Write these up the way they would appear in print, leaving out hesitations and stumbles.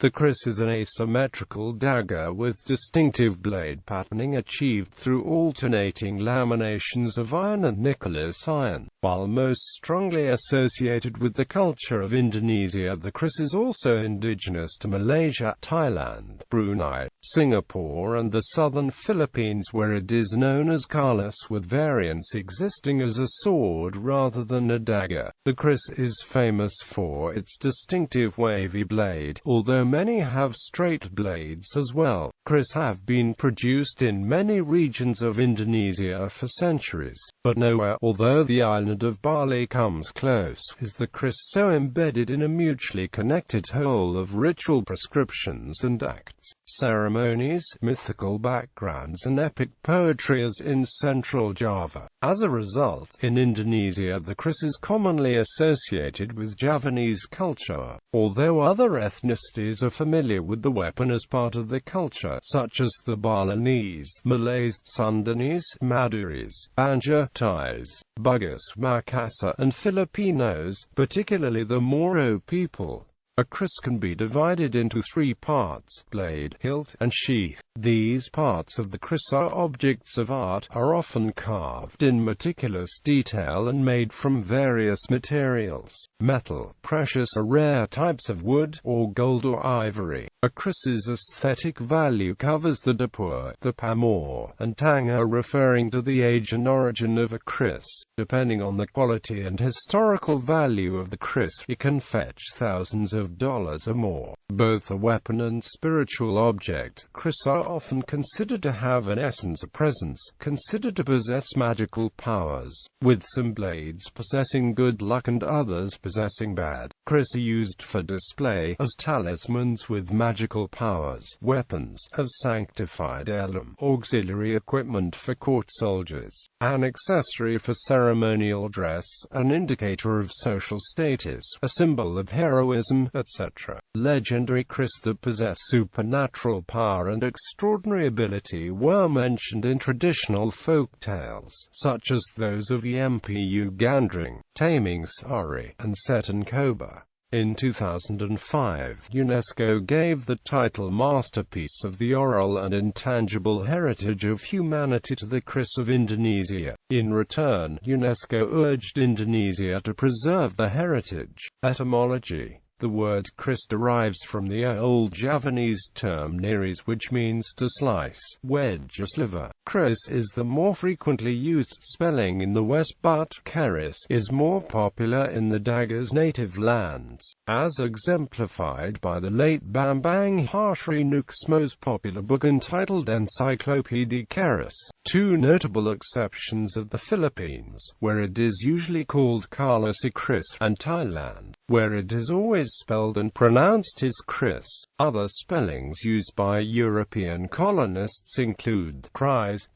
The kris is an asymmetrical dagger with distinctive blade patterning achieved through alternating laminations of iron and nickelous iron. While most strongly associated with the culture of Indonesia, the kris is also indigenous to Malaysia, Thailand, Brunei, Singapore and the southern Philippines, where it is known as nickelous, with variants existing as a sword rather than a dagger. The kris is famous for its distinctive wavy blade, although many have straight blades as well. Kris have been produced in many regions of Indonesia for centuries, but nowhere, although the island of Bali comes close, is the kris so embedded in a mutually connected whole of ritual prescriptions and acts, ceremonies, mythical backgrounds and epic poetry as in central Java. As a result, in Indonesia the kris is commonly associated with Javanese culture, although other ethnicities are familiar with the weapon as part of the culture, such as the Balinese, Malays, Sundanese, Maduris, Banjar, Thais, Bugis, Makassar, and Filipinos, particularly the Moro people. A kris can be divided into three parts: blade, hilt, and sheath. These parts of the kris are objects of art, are often carved in meticulous detail and made from various materials: metal, precious or rare types of wood, or gold or ivory. A kris's aesthetic value covers the dapur, the pamor, and tanga, referring to the age and origin of a kris. Depending on the quality and historical value of the kris, it can fetch thousands of dollars or more. Both a weapon and spiritual object, kris are often considered to have an essence, a presence, considered to possess magical powers, with some blades possessing good luck and others possessing bad. Kris are used for display, as talismans with magical powers, weapons of sanctified heirloom, auxiliary equipment for court soldiers, an accessory for ceremonial dress, an indicator of social status, a symbol of heroism, etc. Legendary kris that possess supernatural power and extraordinary ability were mentioned in traditional folk tales, such as those of Yempu Gandring, Taming Sari, and Setan Koba. In 2005, UNESCO gave the title Masterpiece of the Oral and Intangible Heritage of Humanity to the kris of Indonesia. In return, UNESCO urged Indonesia to preserve the heritage. Etymology: the word kris derives from the Old Javanese term neris, which means to slice, wedge or sliver. Kris is the more frequently used spelling in the West, but keris is more popular in the dagger's native lands, as exemplified by the late Bambang Harimuruk's popular book entitled Encyclopedia Keris. Two notable exceptions are the Philippines, where it is usually called kalasi kris, and Thailand, where it is always spelled and pronounced as kris. Other spellings used by European colonists include kris,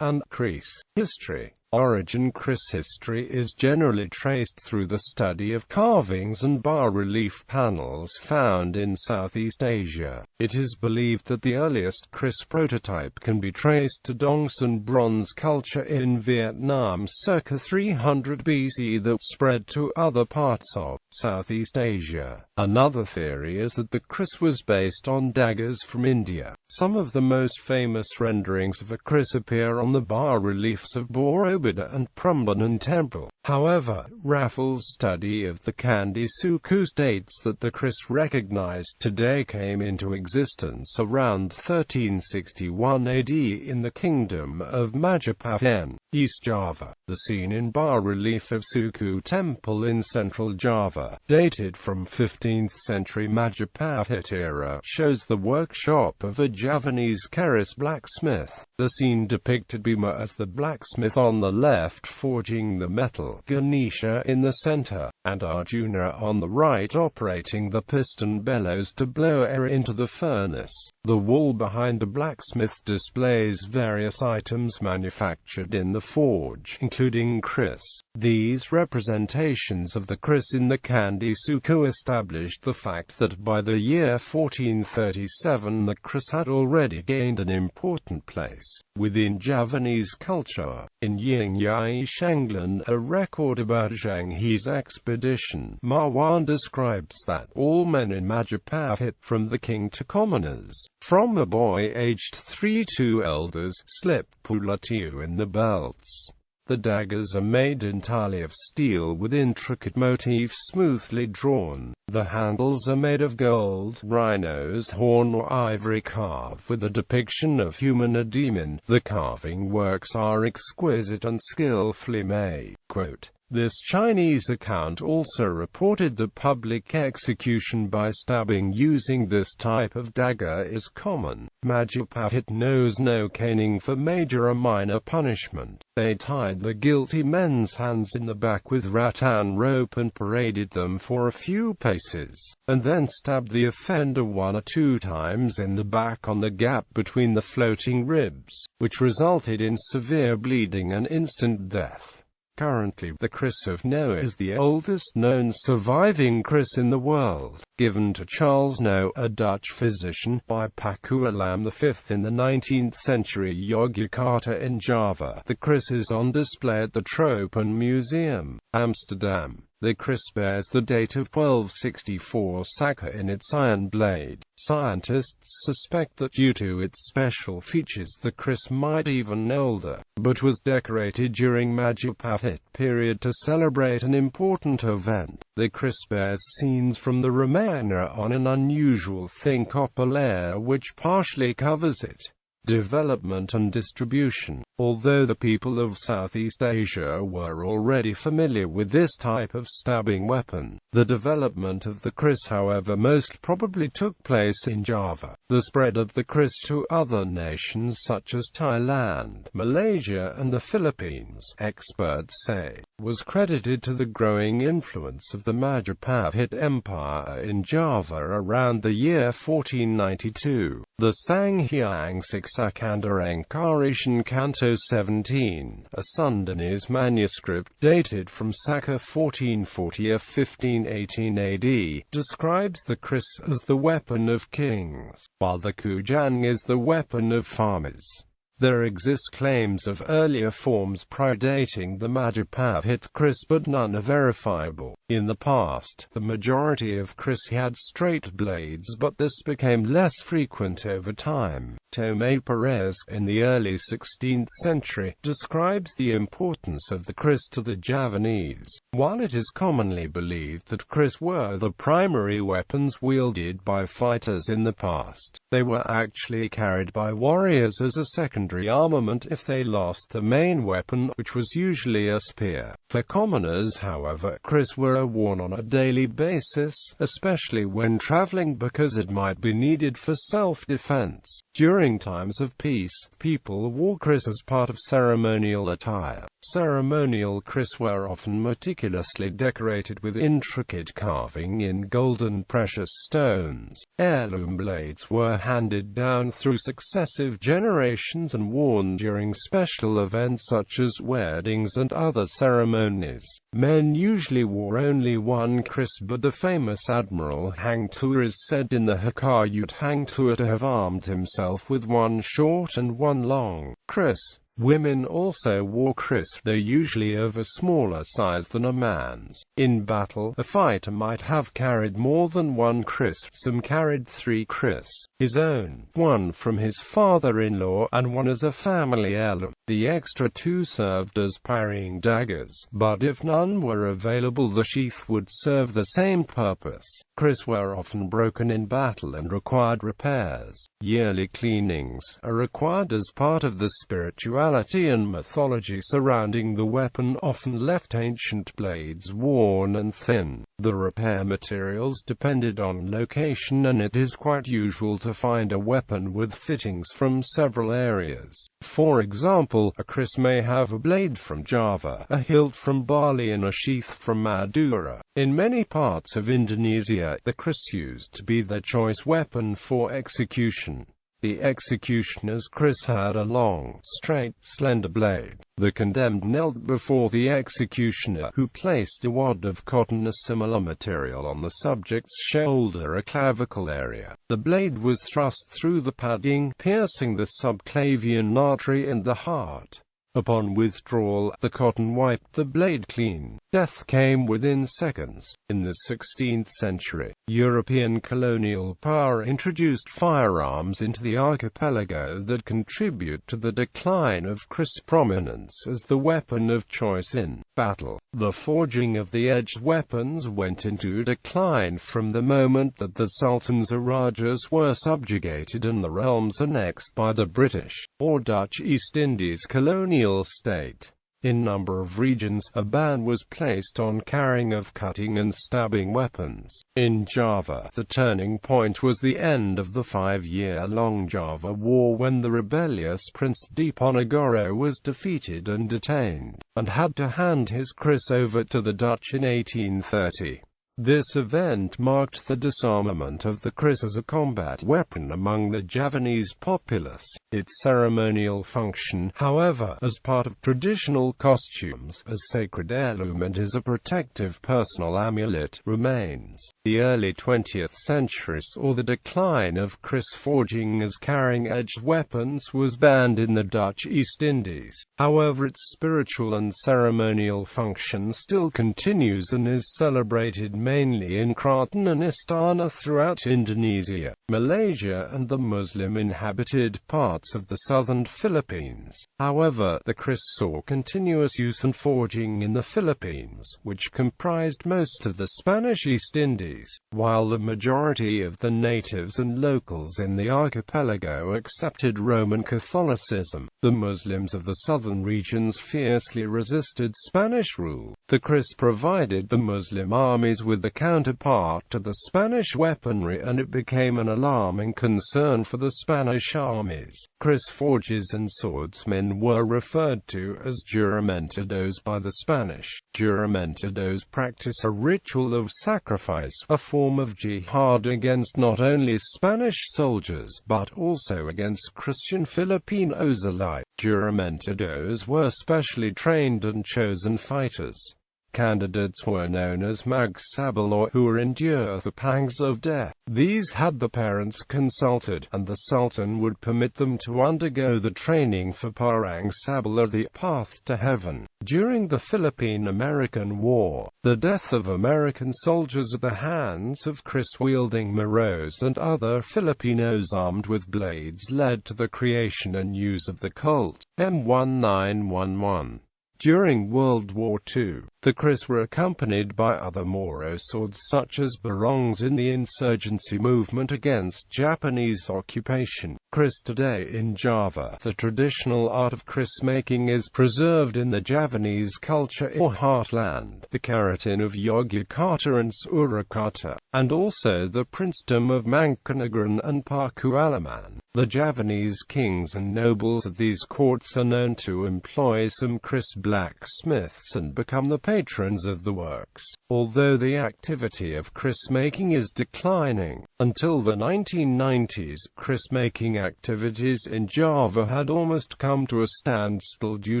and kris. History. Origin: kris history is generally traced through the study of carvings and bas-relief panels found in Southeast Asia. It is believed that the earliest kris prototype can be traced to Dongsan bronze culture in Vietnam circa 300 BC that spread to other parts of Southeast Asia. Another theory is that the kris was based on daggers from India. Some of the most famous renderings of a kris appear on the bas-reliefs of Borobudur and Prambanan Temple. However, Raffles' study of the Candi Suku states that the kris recognized today came into existence around 1361 AD in the kingdom of Majapahit, East Java. The scene in bas-relief of Suku Temple in central Java, dated from 15th century Majapahit era, shows the workshop of a Javanese keris blacksmith. The scene depicted Bhima as the blacksmith on the left forging the metal, Ganesha in the center, and Arjuna on the right operating the piston bellows to blow air into the furnace. The wall behind the blacksmith displays various items manufactured in the forge, including kris. These representations of the kris in the Candi Suku established the fact that by the year 1437 the kris had already gained an important place within Javanese culture. In Ying Yai Shanglan, a record about Zhang He's expedition tradition. Marwan describes that all men in Majapahit, from the king to commoners, from a boy aged 3 to elders, slip pulatu in the belts. The daggers are made entirely of steel with intricate motifs smoothly drawn. The handles are made of gold, rhino's horn or ivory carved with a depiction of human or demon. The carving works are exquisite and skillfully made. Quote, this Chinese account also reported that public execution by stabbing using this type of dagger is common. Majapahit knows no caning for major or minor punishment. They tied the guilty men's hands in the back with rattan rope and paraded them for a few paces, and then stabbed the offender 1 or 2 times in the back on the gap between the floating ribs, which resulted in severe bleeding and instant death. Currently, the Kris of Noah is the oldest known surviving Kris in the world, given to Charles No, a Dutch physician, by Paku Alam V in the 19th century Yogyakarta in Java. The Kris is on display at the Tropen Museum, Amsterdam. The Kris bears the date of 1264 Saka in its iron blade. Scientists suspect that due to its special features the Kris might even older, but was decorated during Majapahit period to celebrate an important event. The Kris bears scenes from the Ramayana on an unusual thin copper layer which partially covers it. Development and distribution. Although the people of Southeast Asia were already familiar with this type of stabbing weapon, the development of the Kris, however, most probably took place in Java. The spread of the Kris to other nations such as Thailand, Malaysia and the Philippines, experts say, was credited to the growing influence of the Majapahit Empire in Java around the year 1492. The Sanghyang Siksakandarang Karishan Canto 17, a Sundanese manuscript dated from Saka 1440 or 1518 AD, describes the Kris as the weapon of kings, while the Kujang is the weapon of farmers. There exist claims of earlier forms predating the Majapahit Kris, but none are verifiable. In the past, the majority of Kris had straight blades, but this became less frequent over time. Tomé Perez, in the early 16th century, describes the importance of the Kris to the Javanese. While it is commonly believed that Kris were the primary weapons wielded by fighters in the past, they were actually carried by warriors as a secondary armament if they lost the main weapon, which was usually a spear. For commoners, however, Kris were worn on a daily basis, especially when traveling, because it might be needed for self-defense. During times of peace, people wore Kris as part of ceremonial attire. Ceremonial Kris were often meticulously decorated with intricate carving in gold and precious stones. Heirloom blades were handed down through successive generations and worn during special events such as weddings and other ceremonies. Men usually wore only one Kris, but the famous Admiral Hang Tuah is said in the Hikayat Hang Tuah to have armed himself with one short and one long Kris. Women also wore Kris, though usually of a smaller size than a man's. In battle, a fighter might have carried more than one Kris. Some carried 3 Kris, his own, one from his father-in-law, and one as a family heirloom. The extra 2 served as parrying daggers, but if none were available, the sheath would serve the same purpose. Kris were often broken in battle and required repairs. Yearly cleanings are required as part of the spirituality and mythology surrounding the weapon, often left ancient blades worn and thin. The repair materials depended on location, and it is quite usual to find a weapon with fittings from several areas. For example, a Kris may have a blade from Java, a hilt from Bali and a sheath from Madura. In many parts of Indonesia, the Kris used to be the choice weapon for execution. The executioner's Kris had a long, straight, slender blade. The condemned knelt before the executioner, who placed a wad of cotton, a similar material, on the subject's shoulder or clavicle area. The blade was thrust through the padding, piercing the subclavian artery and the heart. Upon withdrawal, the cotton wiped the blade clean. Death came within seconds. In the 16th century, European colonial power introduced firearms into the archipelago that contribute to the decline of Kris' prominence as the weapon of choice in battle. The forging of the edged weapons went into decline from the moment that the sultans or rajas were subjugated and the realms annexed by the British, or Dutch East Indies colonial state. In a number of regions, a ban was placed on carrying of cutting and stabbing weapons. In Java, the turning point was the end of the 5-year-long Java War, when the rebellious Prince Diponegoro was defeated and detained, and had to hand his Kris over to the Dutch in 1830. This event marked the disarmament of the Kris as a combat weapon among the Javanese populace. Its ceremonial function, however, as part of traditional costumes, as sacred heirloom and as a protective personal amulet, remains. The early 20th century saw the decline of Kris forging as carrying edged weapons was banned in the Dutch East Indies. However, its spiritual and ceremonial function still continues and is celebrated mainly in Kraton and Istana throughout Indonesia, Malaysia and the Muslim-inhabited parts of the southern Philippines. However, the Kris saw continuous use and forging in the Philippines, which comprised most of the Spanish East Indies, while the majority of the natives and locals in the archipelago accepted Roman Catholicism. The Muslims of the southern regions fiercely resisted Spanish rule. The Kris provided the Muslim armies with the counterpart to the Spanish weaponry, and it became an alarming concern for the Spanish armies. Kris forges and swordsmen were referred to as juramentados by the Spanish. Juramentados practice a ritual of sacrifice, a form of jihad against not only Spanish soldiers but also against Christian Filipinos alike. Juramentados were specially trained and chosen fighters. Candidates were known as magsabal, or who were endure the pangs of death. These had the parents consulted, and the Sultan would permit them to undergo the training for parang sabal, or the path to heaven. During the Philippine-American War, the death of American soldiers at the hands of Kris-wielding Moros and other Filipinos armed with blades led to the creation and use of the Colt M1911. During World War II, the Kris were accompanied by other Moro swords such as barongs in the insurgency movement against Japanese occupation. Kris today in Java. The traditional art of Kris making is preserved in the Javanese culture or heartland, the Keraton of Yogyakarta and Surakarta, and also the princedom of Mangkunegaran and Pakualaman. The Javanese kings and nobles of these courts are known to employ some Kris blacksmiths and become the patrons of the works. Although the activity of Kris making is declining, until the 1990s, Kris making activities in Java had almost come to a standstill due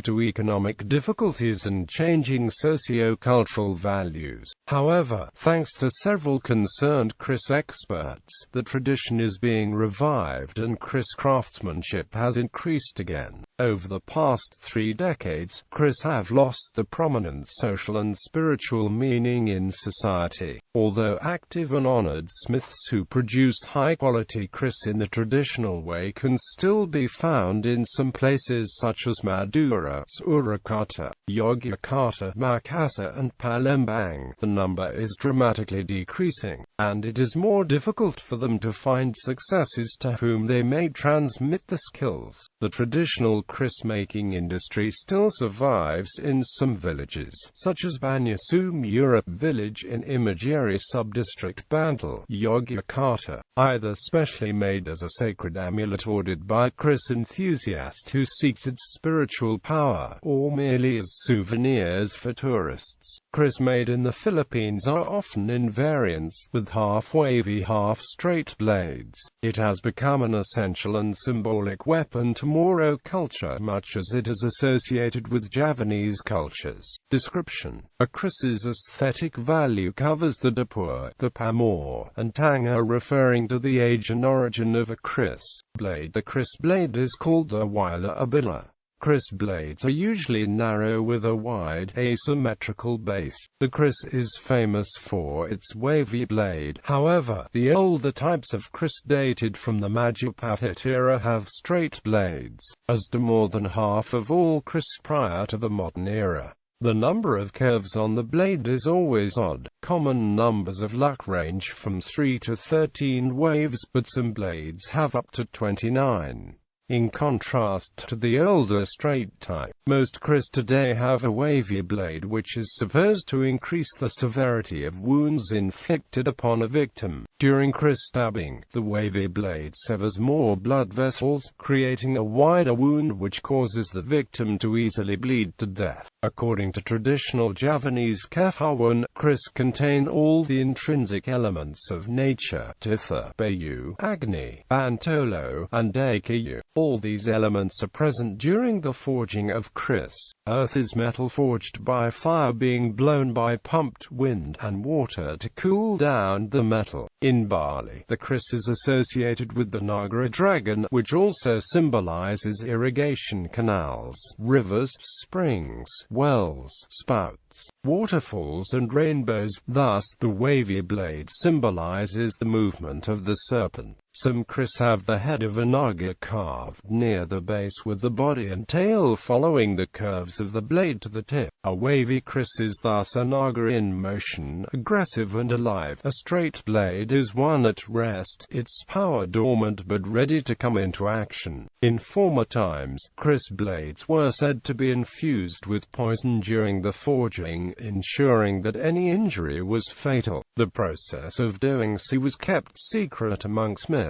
to economic difficulties and changing socio-cultural values. However, thanks to several concerned Kris experts, the tradition is being revived and Kris craftsmanship has increased again. Over the past 3 decades, Kris have lost the prominent social and spiritual meaning in society. Although active and honored smiths who produce high-quality Kris in the traditional way can still be found in some places such as Madura, Surakarta, Yogyakarta, Makassar and Palembang, the number is dramatically decreasing, and it is more difficult for them to find successors to whom they may transmit the skills. The traditional Kris-making industry still survives in some villages, such as Banyasum Europe village in Imagiri sub-district Bantul, Yogyakarta, either specially made as a sacred amulet ordered by Kris enthusiast who seeks its spiritual power, or merely as souvenirs for tourists. Kris made in the Philippines are often in variants, with half-wavy half-straight blades. It has become an essential and symbolic weapon to Moro culture much as it is associated with Javanese cultures. Description: a Kris's aesthetic value covers the Dapur, the Pamor, and Tanga referring to the age and origin of a Kris blade. The Kris blade is called a Wila Abila. Kris blades are usually narrow with a wide, asymmetrical base. The Kris is famous for its wavy blade. However, the older types of Kris dated from the Majapahit era have straight blades, as do more than half of all Kris prior to the modern era. The number of curves on the blade is always odd. Common numbers of luck range from 3 to 13 waves, but some blades have up to 29. In contrast to the older straight type, most Kris today have a wavy blade, which is supposed to increase the severity of wounds inflicted upon a victim. During Kris stabbing, the wavy blade severs more blood vessels, creating a wider wound which causes the victim to easily bleed to death. According to traditional Javanese Kefawan, Kris contain all the intrinsic elements of nature: Titha, Bayu, Agni, Bantolo, and Akayu. All these elements are present during the forging of Kris. Earth is metal forged by fire being blown by pumped wind and water to cool down the metal. In Bali, the Kris is associated with the Naga dragon, which also symbolizes irrigation canals, rivers, springs, wells, spouts, waterfalls and rainbows. Thus, the wavy blade symbolizes the movement of the serpent. Some Kris have the head of a Naga carved near the base, with the body and tail following the curves of the blade to the tip. A wavy Kris is thus a Naga in motion, aggressive and alive. A straight blade is one at rest, its power dormant but ready to come into action. In former times, Kris blades were said to be infused with poison during the forging, ensuring that any injury was fatal. The process of doing so was kept secret among smiths.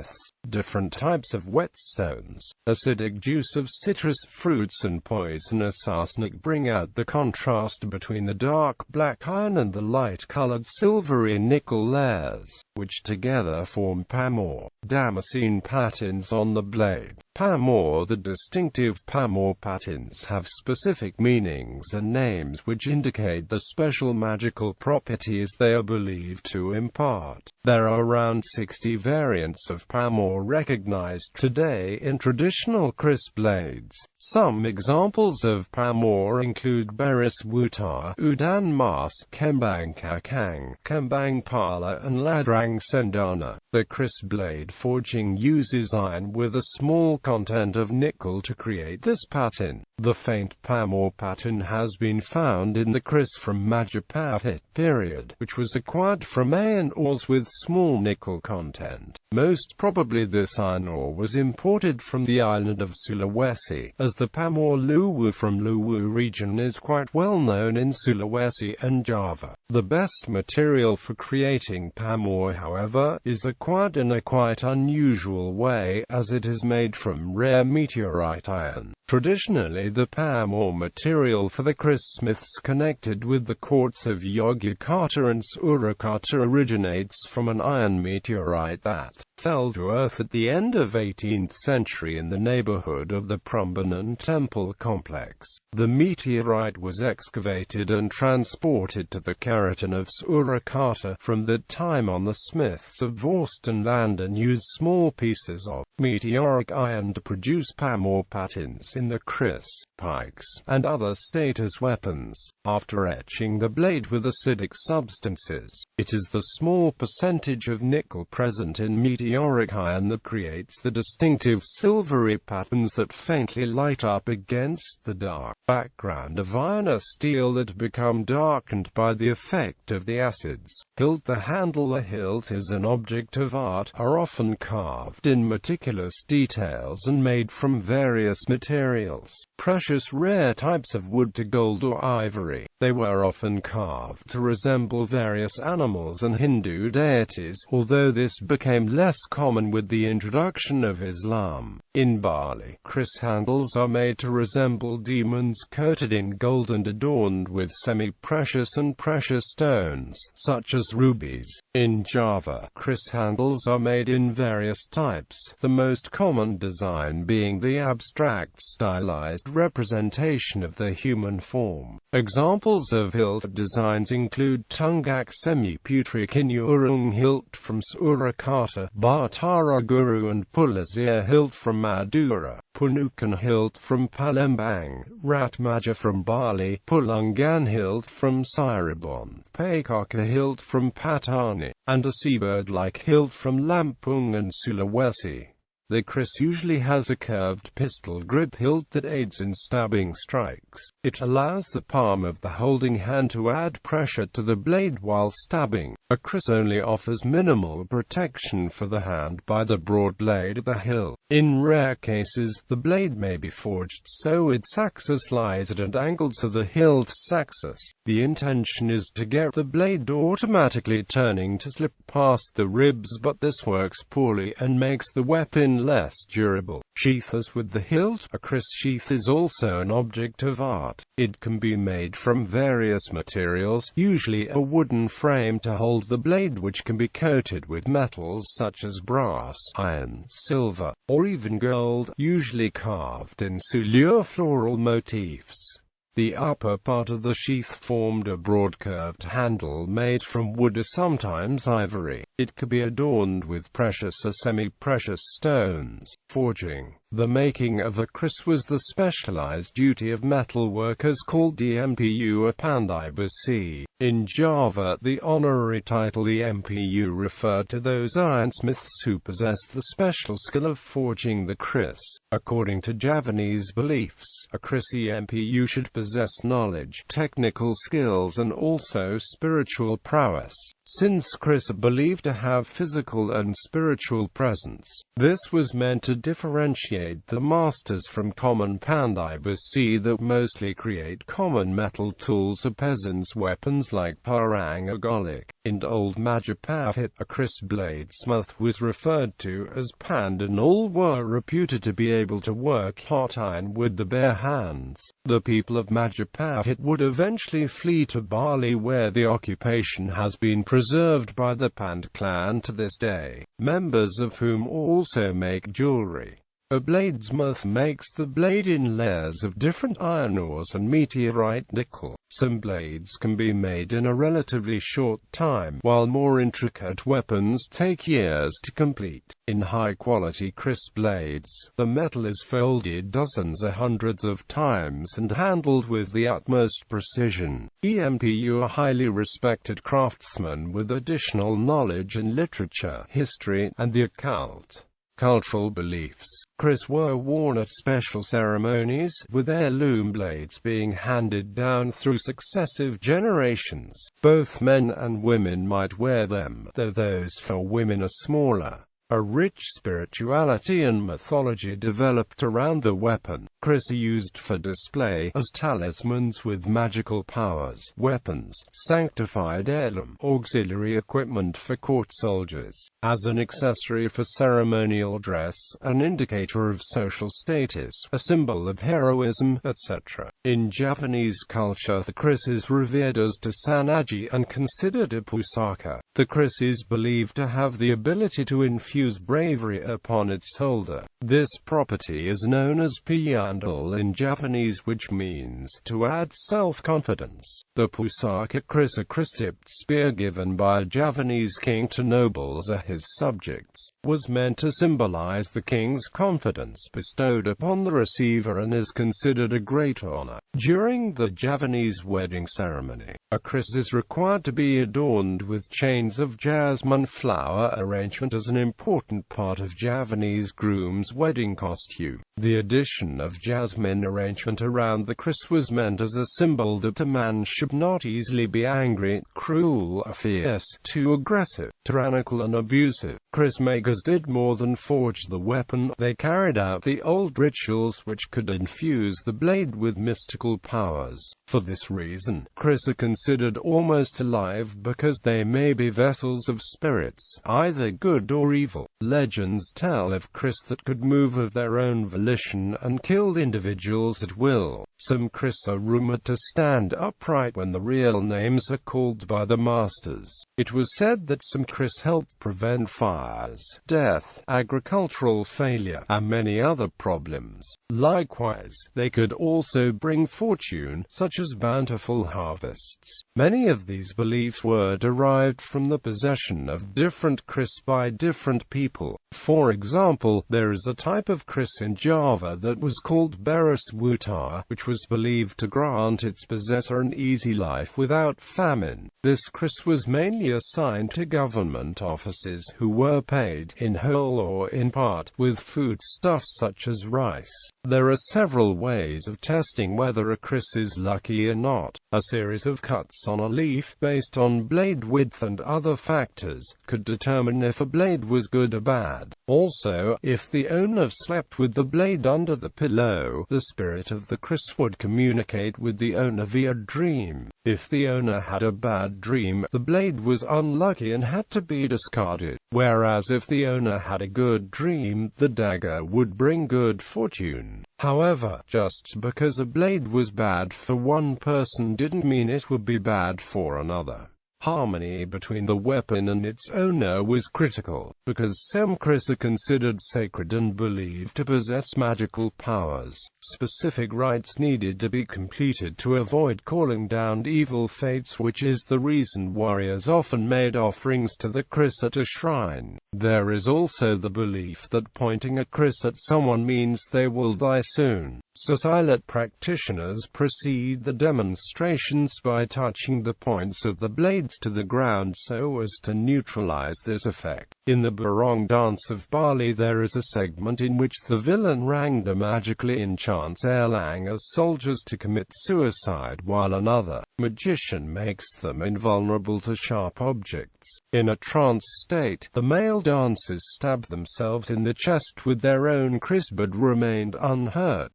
Different types of whetstones, acidic juice of citrus fruits and poisonous arsenic bring out the contrast between the dark black iron and the light-colored silvery nickel layers, which together form pamor, Damascene patterns on the blade. Pamor. The distinctive pamor patterns have specific meanings and names which indicate the special magical properties they are believed to impart. There are around 60 variants of pamor recognized today in traditional Kris blades. Some examples of pamor include Beris Wutar, Udan Mas, Kembang Kakang, Kembang Pala and Ladrang Sendana. The Kris blade forging uses iron with a small content of nickel to create this pattern. The faint pamor pattern has been found in the Kris from Majapahit period, which was acquired from iron ores with small nickel content. Most probably this iron ore was imported from the island of Sulawesi, as the pamor Luwu from Luwu region is quite well known in Sulawesi and Java. The best material for creating pamor, however, is acquired in a quite unusual way, as it is made from rare meteorite iron. Traditionally, the pamor material for the Kris smiths connected with the courts of Yogyakarta and Surakarta originates from an iron meteorite that fell to earth at the end of 18th century in the neighborhood of the Prambanan temple complex. The meteorite was excavated and transported to the Keraton of Surakarta. From that time on, the smiths of Vorston land and used small pieces of meteoric iron to produce pamor patterns in the Kris, pikes, and other status weapons. After etching the blade with acidic substances, it is the small percentage of nickel present in meteoric iron that creates the distinctive silvery patterns that faintly light up against the dark background of iron or steel that become darkened by the effect of the acids. Hilt. The handle. The hilt is an object of art, are often carved in meticulous details and made from various materials, precious rare types of wood to gold or ivory. They were often carved to resemble various animals and Hindu deities, although this became less common with the introduction of Islam. In Bali, Kris handles are made to resemble demons coated in gold and adorned with semi-precious and precious stones, such as rubies. In Java, Kris handles are made in various types, the most common design being the abstract stylized representation of the human form. Examples of hilt designs include Tunggak Semi-Putri Kinyurung hilt from Surakarta, Batara Guru and Pulazir hilt from Madura, Punukan hilt from Palembang, Ratmaja from Bali, Pulungan hilt from Cirebon, Paikaka hilt from Patani, and a seabird-like hilt from Lampung and Sulawesi. The kris usually has a curved pistol grip hilt that aids in stabbing strikes. It allows the palm of the holding hand to add pressure to the blade while stabbing. A kris only offers minimal protection for the hand by the broad blade of the hilt. In rare cases, the blade may be forged so its axis lies at an angle to the hilt's axis. The intention is to get the blade automatically turning to slip past the ribs, but this works poorly and makes the weapon less durable. Sheath. As with the hilt, a kris sheath is also an object of art. It can be made from various materials, usually a wooden frame to hold the blade, which can be coated with metals such as brass, iron, silver, or even gold, usually carved in sulure floral motifs. The upper part of the sheath formed a broad curved handle made from wood or sometimes ivory. It could be adorned with precious or semi-precious stones. Forging. The making of a kris was the specialized duty of metal workers called DMPU or Pandai Besi. In Java, the honorary title EMPU referred to those ironsmiths who possessed the special skill of forging the kris. According to Javanese beliefs, a kris EMPU should possess knowledge, technical skills and also spiritual prowess. Since kris are believed to have physical and spiritual presence, this was meant to differentiate the masters from common Pandai Besi that mostly create common metal tools or peasants' weapons like parang or golok. In Old Majapahit, a kris bladesmith was referred to as Pand, and all were reputed to be able to work hot iron with the bare hands. The people of Majapahit would eventually flee to Bali, where the occupation has been preserved by the Pand clan to this day, members of whom also make jewelry. A bladesmith makes the blade in layers of different iron ores and meteorite nickel. Some blades can be made in a relatively short time, while more intricate weapons take years to complete. In high-quality kris blades, the metal is folded dozens or hundreds of times and handled with the utmost precision. EMPU are highly respected craftsmen with additional knowledge in literature, history, and the occult. Cultural beliefs. Kris were worn at special ceremonies, with heirloom blades being handed down through successive generations. Both men and women might wear them, though those for women are smaller. A rich spirituality and mythology developed around the weapon. Kris are used for display, as talismans with magical powers, weapons, sanctified heirloom, auxiliary equipment for court soldiers, as an accessory for ceremonial dress, an indicator of social status, a symbol of heroism, etc. In Javanese culture, the kris is revered as Tasanaji and considered a pusaka. The kris is believed to have the ability to infuse bravery upon its holder. This property is known as piyandal in Javanese, which means to add self-confidence. The pusaka kris, a kris-tipped spear given by a Javanese king to nobles or his subjects, was meant to symbolize the king's confidence bestowed upon the receiver and is considered a great honor. During the Javanese wedding ceremony, a kris is required to be adorned with chains of jasmine flower arrangement as an important part of Javanese groom's wedding costume. The addition of jasmine arrangement around the kris was meant as a symbol that a man should not easily be angry, cruel, or fierce, too aggressive, tyrannical and abusive. Kris makers did more than forge the weapon, they carried out the old rituals which could infuse the blade with mystical powers. For this reason, kris are considered almost alive because they may be vessels of spirits, either good or evil. Legends tell of kris that could move of their own volition and killed individuals at will. Some kris are rumored to stand upright when the real names are called by the masters. It was said that some kris helped prevent fires, death, agricultural failure, and many other problems. Likewise, they could also bring fortune, such as bountiful harvests. Many of these beliefs were derived from the possession of different kris by different wild people. For example, there is a type of Kris in Java that was called Beres Wutar, which was believed to grant its possessor an easy life without famine. This Kris was mainly assigned to government officers who were paid, in whole or in part, with foodstuffs such as rice. There are several ways of testing whether a Kris is lucky or not. A series of cuts on a leaf, based on blade width and other factors, could determine if a blade was good or bad. Also, if the owner slept with the blade under the pillow, the spirit of the Kris would communicate with the owner via dream. If the owner had a bad dream, the blade was unlucky and had to be discarded. Whereas if the owner had a good dream, the dagger would bring good fortune. However, just because a blade was bad for one person didn't mean it would be bad for another. Harmony between the weapon and its owner was critical, because some Kris are considered sacred and believed to possess magical powers. Specific rites needed to be completed to avoid calling down evil fates, which is the reason warriors often made offerings to the Kris at a shrine. There is also the belief that pointing a Kris at someone means they will die soon. So silent practitioners precede the demonstrations by touching the points of the blades to the ground so as to neutralize this effect. In the Barong dance of Bali there is a segment in which the villain Rangda magically enchants Erlang as soldiers to commit suicide, while another magician makes them invulnerable to sharp objects. In a trance state, the male dancers stabbed themselves in the chest with their own Kris but remained unhurt.